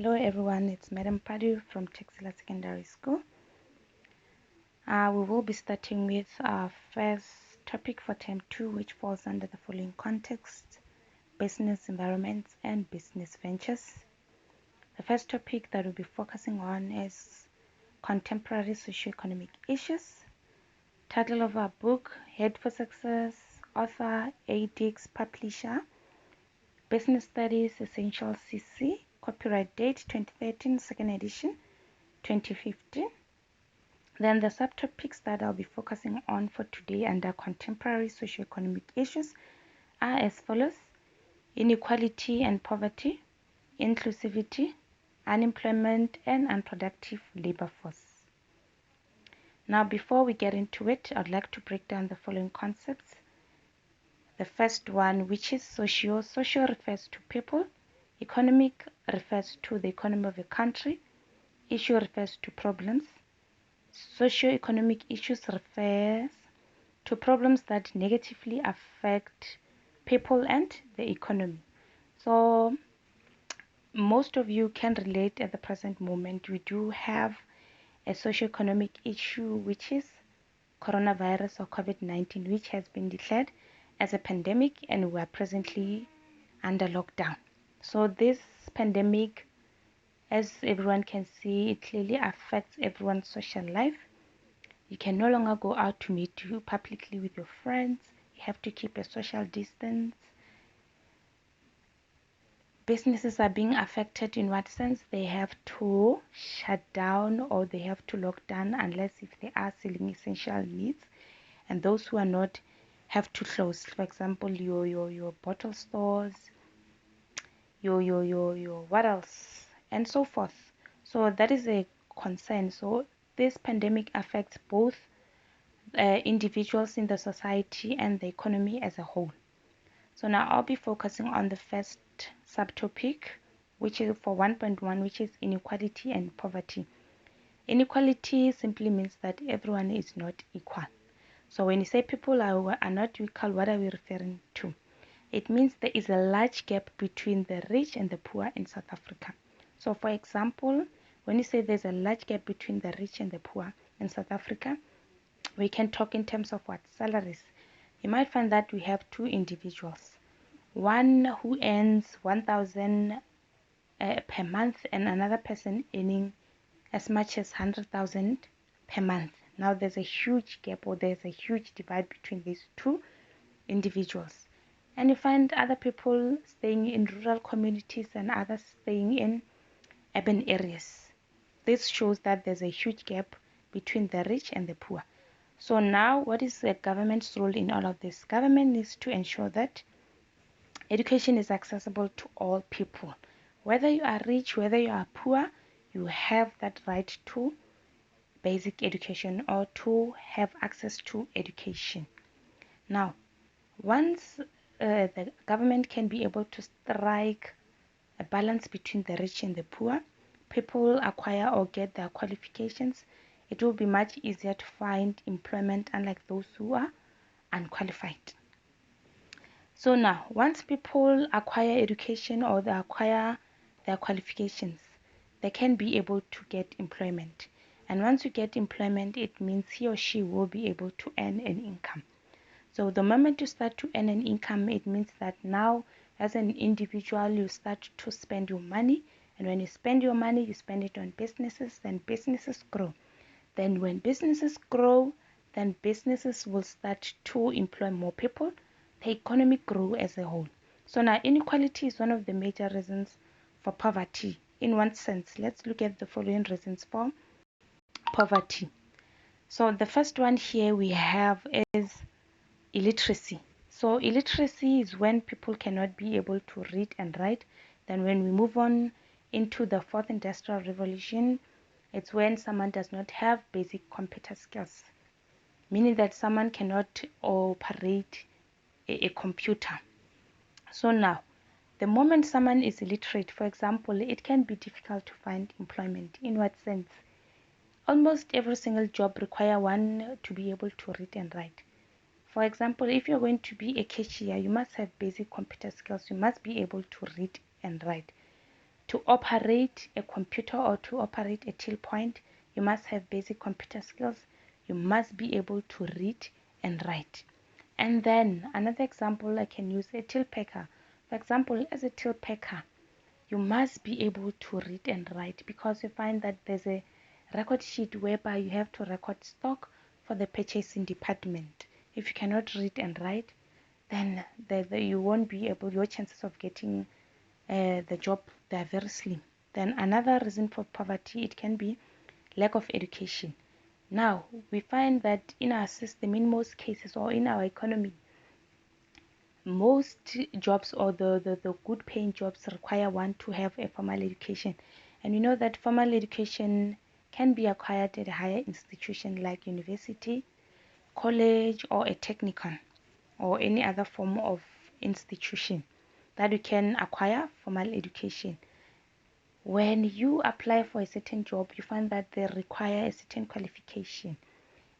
Hello everyone, it's Madam Padu from Texila Secondary School. We will be starting with our first topic for term 2, which falls under the following context: business environments and business ventures. The first topic that we'll be focusing on is contemporary socio-economic issues. Title of our book: Head for Success, author A. Dix, publisher Business Studies Essential CC, copyright date 2013, second edition 2015. Then the subtopics that I'll be focusing on for today under contemporary socio-economic issues are as follows: inequality and poverty, inclusivity, unemployment, and unproductive labor force. Now, before we get into it, I'd like to break down the following concepts. The first one, which is socio. Socio refers to people. Economic refers to the economy of a country. Issue refers to problems. Socio-economic issues refers to problems that negatively affect people and the economy. So most of you can relate at the present moment. We do have a socio-economic issue, which is coronavirus or COVID-19, which has been declared as a pandemic, and we are presently under lockdown. So this pandemic, as everyone can see, it clearly affects everyone's social life. You can no longer go out to meet you publicly with your friends. You have to keep a social distance. Businesses are being affected in what sense? They have to shut down or they have to lock down unless if they are selling essential needs. And those who are not have to close. For example, your bottle stores, your what else, and so forth. So that is a concern. So this pandemic affects both individuals in the society and the economy as a whole. So now I'll be focusing on the first subtopic, which is for 1.1, which is inequality and poverty. Inequality simply means that everyone is not equal. So when you say people are not equal, what are we referring to? It means there is a large gap between the rich and the poor in South Africa. So for example, when you say there's a large gap between the rich and the poor in South Africa, we can talk in terms of what? Salaries. You might find that we have two individuals. One who earns 1,000 per month and another person earning as much as 100,000 per month. Now there's a huge gap, or there's a huge divide between these two individuals. And you find other people staying in rural communities and others staying in urban areas. This shows that there's a huge gap between the rich and the poor. So now what is the government's role in all of this? Government needs to ensure that education is accessible to all people. Whether you are rich, whether you are poor, you have that right to basic education or to have access to education. Now, once the government can be able to strike a balance between the rich and the poor, people acquire or get their qualifications, it will be much easier to find employment, unlike those who are unqualified. So now, once people acquire education or they acquire their qualifications, they can be able to get employment. And once you get employment, it means he or she will be able to earn an income. So the moment you start to earn an income, it means that now as an individual, you start to spend your money. And when you spend your money, you spend it on businesses, then businesses grow. Then when businesses grow, then businesses will start to employ more people. The economy grow as a whole. So now inequality is one of the major reasons for poverty. In one sense, let's look at the following reasons for poverty. So the first one here we have is illiteracy. So illiteracy is when people cannot be able to read and write. Then when we move on into the fourth industrial revolution, it's when someone does not have basic computer skills, meaning that someone cannot operate a computer. So now, the moment someone is illiterate, for example, it can be difficult to find employment. In what sense? Almost every single job requires one to be able to read and write. For example, if you're going to be a cashier, you must have basic computer skills. You must be able to read and write. To operate a computer or to operate a till point, you must have basic computer skills. You must be able to read and write. And then another example I can use, a till packer. For example, as a till packer, you must be able to read and write, because you find that there's a record sheet whereby you have to record stock for the purchasing department. If you cannot read and write, then you won't be able, your chances of getting the job, they are very slim. Then another reason for poverty, it can be lack of education. Now, we find that in our system, in most cases, or in our economy, most jobs, or the good paying jobs, require one to have a formal education. And we know that formal education can be acquired at a higher institution like university, college, or a technical, or any other form of institution that you can acquire formal education. When you apply for a certain job, you find that they require a certain qualification.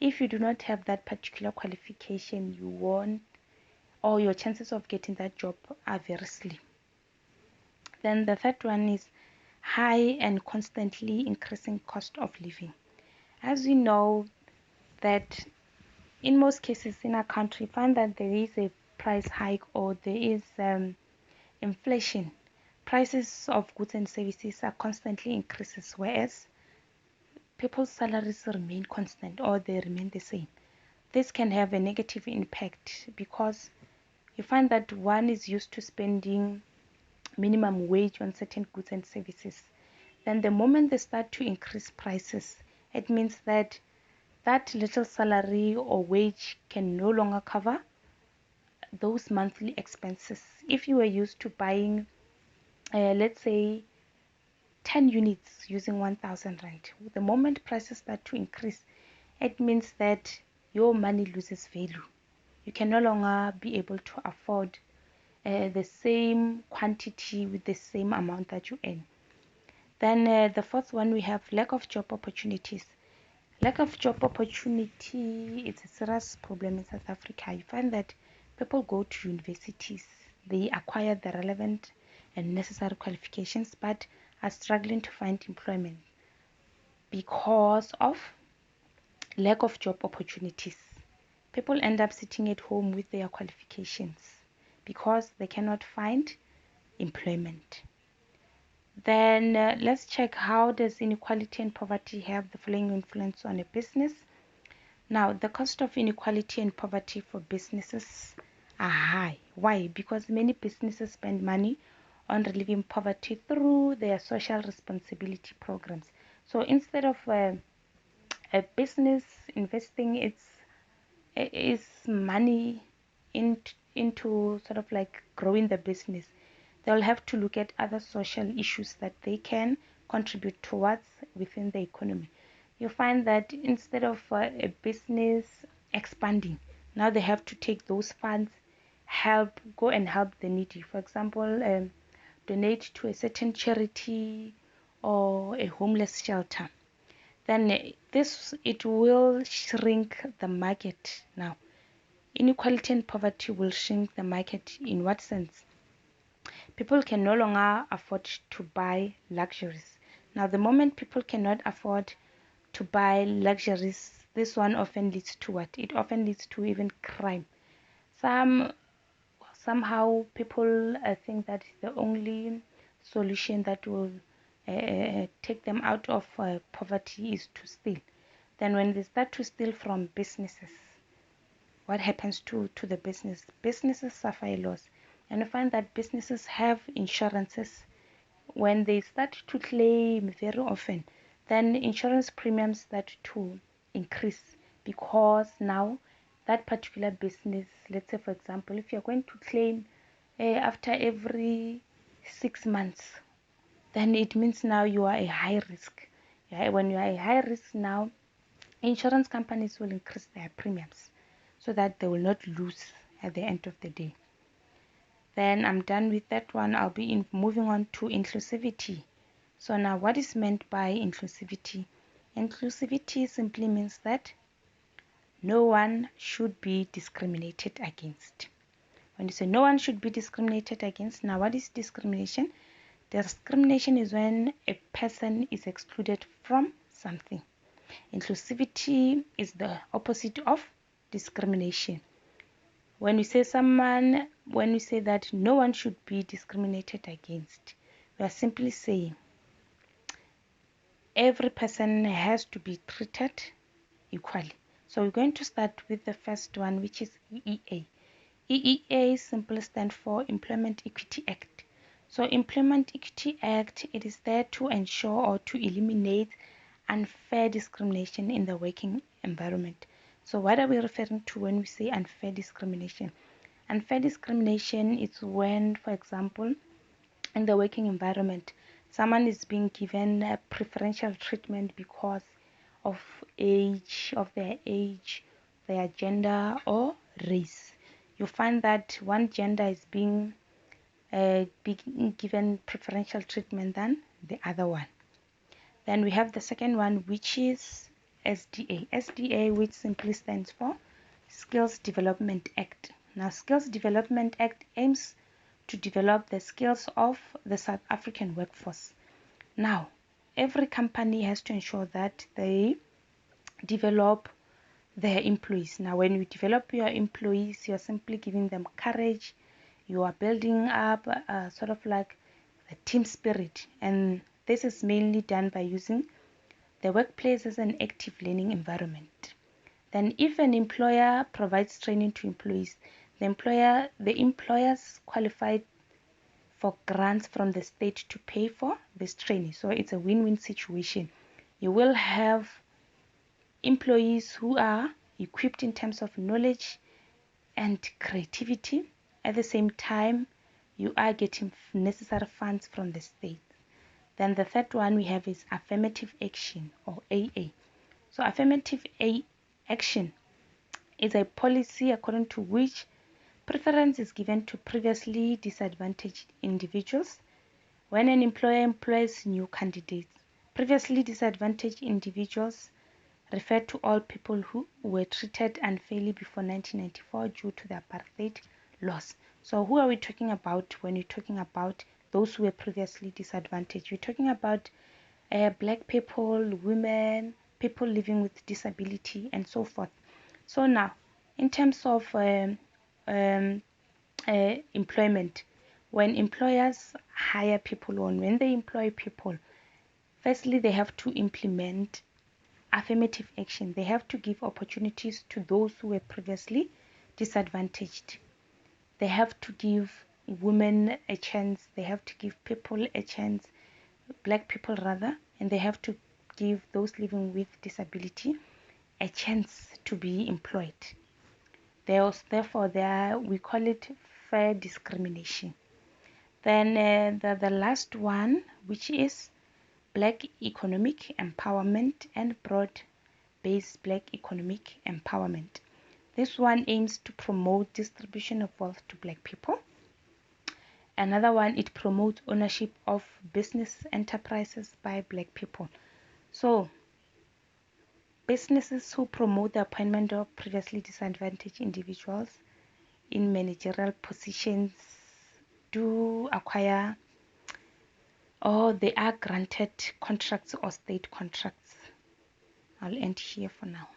If you do not have that particular qualification, you won't, or your chances of getting that job are very slim. Then the third one is high and constantly increasing cost of living. As we know that in most cases in our country, find that there is a price hike, or there is inflation. Prices of goods and services are constantly increases, whereas people's salaries remain constant, or they remain the same. This can have a negative impact, because you find that one is used to spending minimum wage on certain goods and services. Then the moment they start to increase prices, it means that that little salary or wage can no longer cover those monthly expenses. If you were used to buying, let's say, 10 units using 1,000 rand, the moment prices start to increase, it means that your money loses value. You can no longer be able to afford the same quantity with the same amount that you earn. Then the fourth one, we have lack of job opportunities. Lack of job opportunity, it's a serious problem in South Africa. You find that people go to universities, they acquire the relevant and necessary qualifications, but are struggling to find employment because of lack of job opportunities. People end up sitting at home with their qualifications because they cannot find employment. Then let's check, how does inequality and poverty have the following influence on a business. Now, the cost of inequality and poverty for businesses are high. Why? Because many businesses spend money on relieving poverty through their social responsibility programs. So instead of a business investing its money into sort of like growing the business, they'll have to look at other social issues that they can contribute towards within the economy. You find that instead of a business expanding, now they have to take those funds, go and help the needy. For example, donate to a certain charity or a homeless shelter. Then it will shrink the market. Now, inequality and poverty will shrink the market in what sense? People can no longer afford to buy luxuries. Now, the moment people cannot afford to buy luxuries, this one often leads to what? It often leads to even crime. Somehow people think that the only solution that will take them out of poverty is to steal. Then when they start to steal from businesses, what happens to the business? Businesses suffer a loss. And you find that businesses have insurances. When they start to claim very often, then insurance premiums start to increase, because now that particular business, let's say for example, if you're going to claim after every 6 months, then it means now you are a high risk. Yeah, when you are a high risk now, insurance companies will increase their premiums so that they will not lose at the end of the day. Then I'm done with that one. I'll be moving on to inclusivity. So now, what is meant by inclusivity? Inclusivity simply means that no one should be discriminated against. When you say no one should be discriminated against, now what is discrimination? Discrimination is when a person is excluded from something. Inclusivity is the opposite of discrimination. When we say that no one should be discriminated against, we are simply saying every person has to be treated equally. So we're going to start with the first one, which is EEA. EEA simply stands for Employment Equity Act. So Employment Equity Act, it is there to ensure or to eliminate unfair discrimination in the working environment. So what are we referring to when we say unfair discrimination? Unfair discrimination is when, for example, in the working environment, someone is being given a preferential treatment because of their age, their gender, or race. You find that one gender is being given preferential treatment than the other one. Then we have the second one, which is SDA. SDA, which simply stands for Skills Development Act. Now, Skills Development Act aims to develop the skills of the South African workforce. Now, every company has to ensure that they develop their employees. Now, when you develop your employees, you're simply giving them courage. You are building up sort of like a team spirit. And this is mainly done by using the workplace as an active learning environment. Then if an employer provides training to employees, the employers qualify for grants from the state to pay for this training. So it's a win-win situation. You will have employees who are equipped in terms of knowledge and creativity. At the same time, you are getting necessary funds from the state. Then the third one we have is affirmative action, or AA. So affirmative action is a policy according to which preference is given to previously disadvantaged individuals. When an employer employs new candidates, previously disadvantaged individuals refer to all people who were treated unfairly before 1994 due to the apartheid laws. So who are we talking about when you're talking about those who were previously disadvantaged? We're talking about black people, women, people living with disability, and so forth. So now, in terms of employment, when employers hire people or when they employ people, firstly, they have to implement affirmative action. They have to give opportunities to those who were previously disadvantaged. They have to give women a chance. They have to give people a chance, black people rather, and they have to give those living with disability a chance to be employed. Therefore, we call it fair discrimination. Then the last one, which is Black economic empowerment and broad-based Black economic empowerment. This one aims to promote distribution of wealth to Black people. Another one, it promotes ownership of business enterprises by Black people. So, businesses who promote the appointment of previously disadvantaged individuals in managerial positions do acquire or they are granted contracts or state contracts. I'll end here for now.